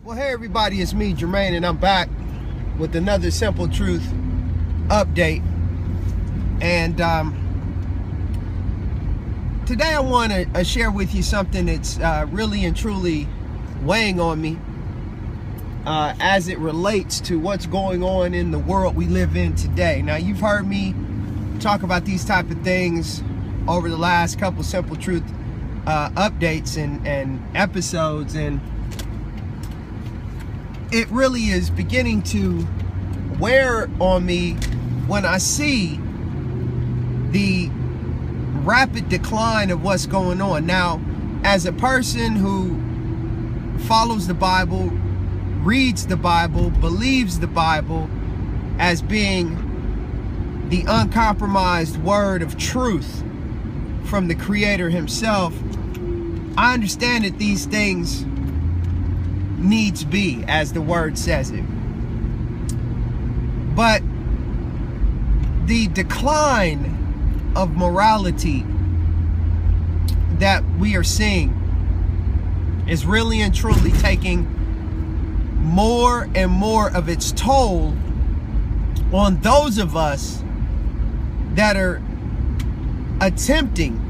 Well, hey everybody, it's me, Jermaine, and I'm back with another Simple Truth update. And today I want to share with you something that's really and truly weighing on me as it relates to what's going on in the world we live in today. Now, you've heard me talk about these type of things over the last couple Simple Truth updates and episodes, and it really is beginning to wear on me when I see the rapid decline of what's going on. Now, as a person who follows the Bible, reads the Bible, believes the Bible as being the uncompromised word of truth from the Creator himself, I understand that these things needs be, as the word says it. But the decline of morality that we are seeing is really and truly taking more and more of its toll on those of us that are attempting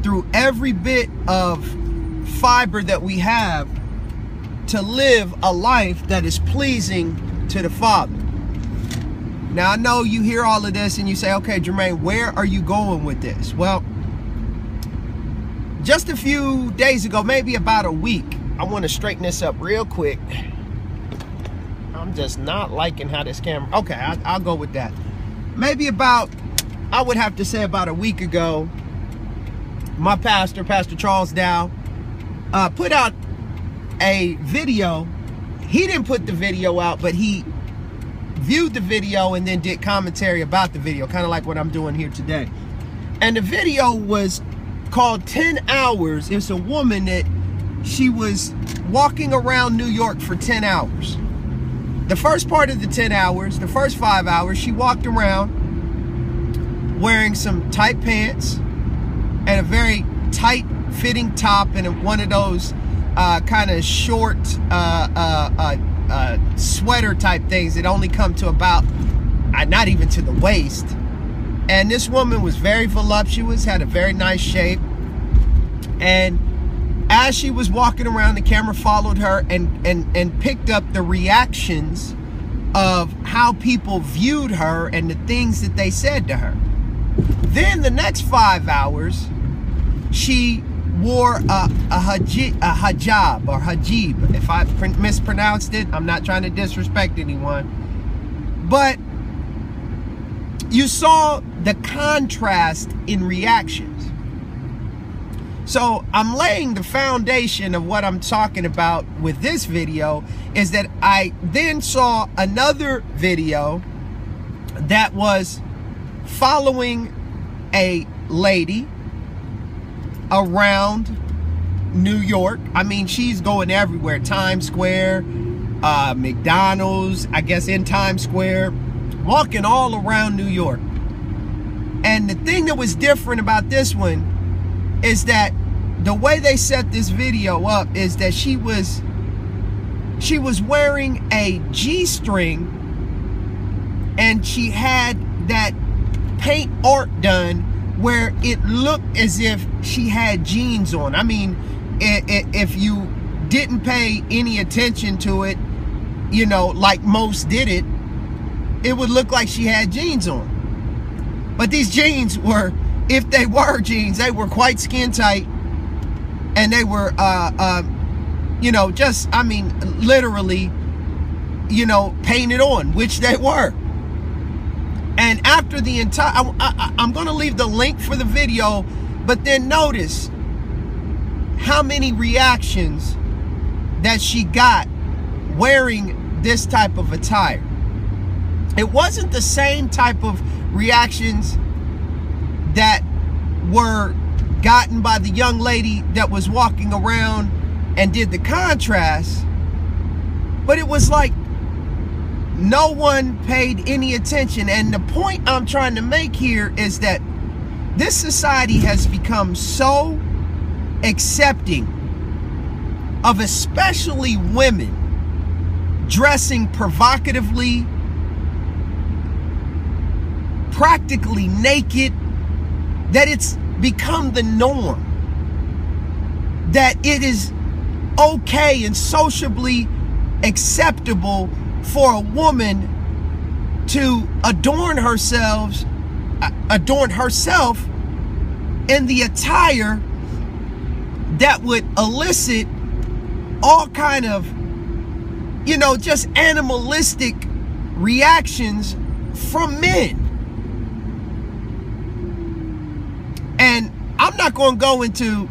through every bit of fiber that we have to live a life that is pleasing to the Father. Now, I know you hear all of this and you say, okay, Jermaine, where are you going with this? Well, just a few days ago, maybe about a week, I want to straighten this up real quick. I'm just not liking how this camera, okay, I'll go with that. Maybe about, I would have to say about a week ago, my pastor, Pastor Charles Dow, put out a video. He didn't put the video out, but he viewed the video and then did commentary about the video, kind of like what I'm doing here today. And the video was called 10 Hours. It's a woman that she was walking around New York for 10 hours. The first part of the 10 hours, the first 5 hours, she walked around wearing some tight pants and a very tight fitting top and one of those kind of short sweater type things that only come to about not even to the waist. And this woman was very voluptuous, had a very nice shape, and as she was walking around, the camera followed her and picked up the reactions of how people viewed her and the things that they said to her. Then the next 5 hours, she wore a hijab or hajib. If I mispronounced it, I'm not trying to disrespect anyone. But you saw the contrast in reactions. So I'm laying the foundation of what I'm talking about with this video is that I then saw another video that was following a lady around New York. I mean, she's going everywhere. Times Square, McDonald's, I guess in Times Square, walking all around New York. And the thing that was different about this one is that the way they set this video up is that she was wearing a G-string and she had that paint art done where it looked as if she had jeans on. I mean, if you didn't pay any attention to it, you know, like most did it, it would look like she had jeans on. But these jeans were, if they were jeans, they were quite skin tight, and they were, you know, just, I mean, literally, you know, painted on, which they were. And after the entire, I'm going to leave the link for the video, but then notice how many reactions that she got wearing this type of attire. It wasn't the same type of reactions that were gotten by the young lady that was walking around and did the contrast, but it was like no one paid any attention. And the point I'm trying to make here is that this society has become so accepting of especially women dressing provocatively, practically naked, that it's become the norm, that it is okay and sociably acceptable for a woman to adorn herself in the attire that would elicit all kind of, just animalistic reactions from men. And I'm not going to go into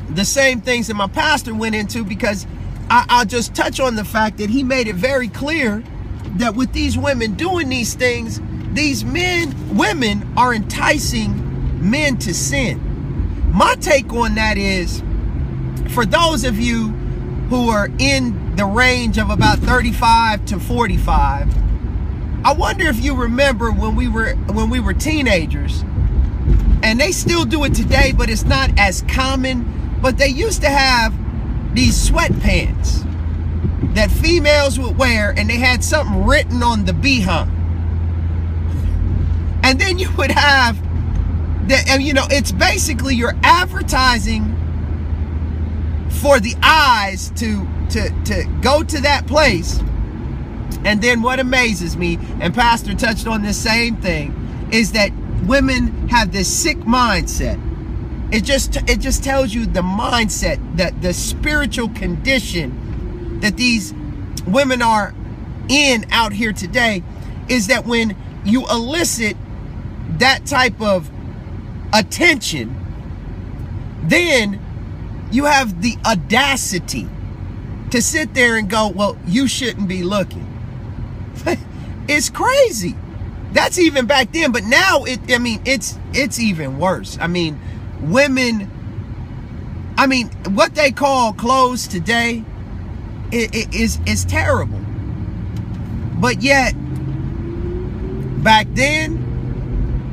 the same things that my pastor went into, because I'll just touch on the fact that he made it very clear that with these women doing these things, these women are enticing men to sin. My take on that is, for those of you who are in the range of about 35 to 45, I wonder if you remember when we were teenagers, and they still do it today, but it's not as common. But they used to have these sweatpants that females would wear, and they had something written on the behind. And then you would have that, and it's basically you're advertising for the eyes to go to that place. And then what amazes me, and Pastor touched on this same thing, is that women have this sick mindset. It just tells you the mindset, that the spiritual condition that these women are in out here today, is that when you elicit that type of attention, then you have the audacity to sit there and go, well, you shouldn't be looking. It's crazy. That's even back then, but now it's even worse. Women, what they call clothes today is terrible. But yet, back then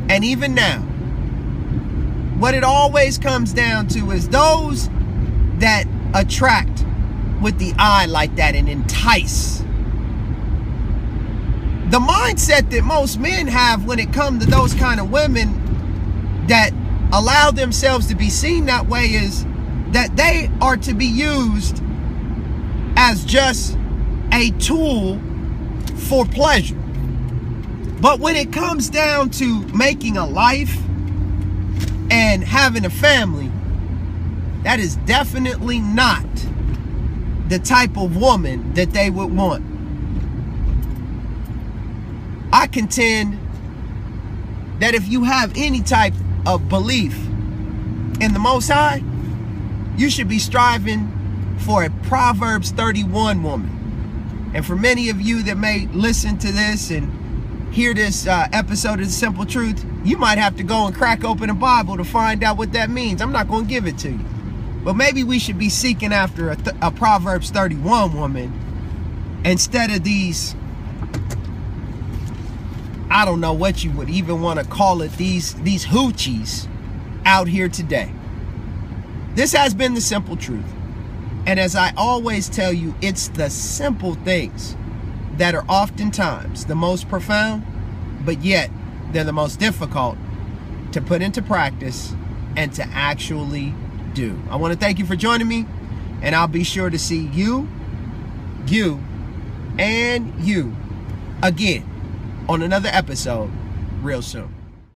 and even now, what it always comes down to is those that attract with the eye like that and entice. The mindset that most men have when it comes to those kind of women that allow themselves to be seen that way is that they are to be used as just a tool for pleasure. But when it comes down to making a life and having a family, that is definitely not the type of woman that they would want. I contend that if you have any type of belief in the Most High, you should be striving for a Proverbs 31 woman. And for many of you that may listen to this and hear this episode of The Simple Truth, you might have to go and crack open a Bible to find out what that means. I'm not going to give it to you. But maybe we should be seeking after a Proverbs 31 woman instead of these, I don't know what you would even want to call it, these hoochies out here today. This has been The Simple Truth. And as I always tell you, it's the simple things that are oftentimes the most profound, but yet they're the most difficult to put into practice and to actually do. I want to thank you for joining me, and I'll be sure to see you, and you again on another episode real soon.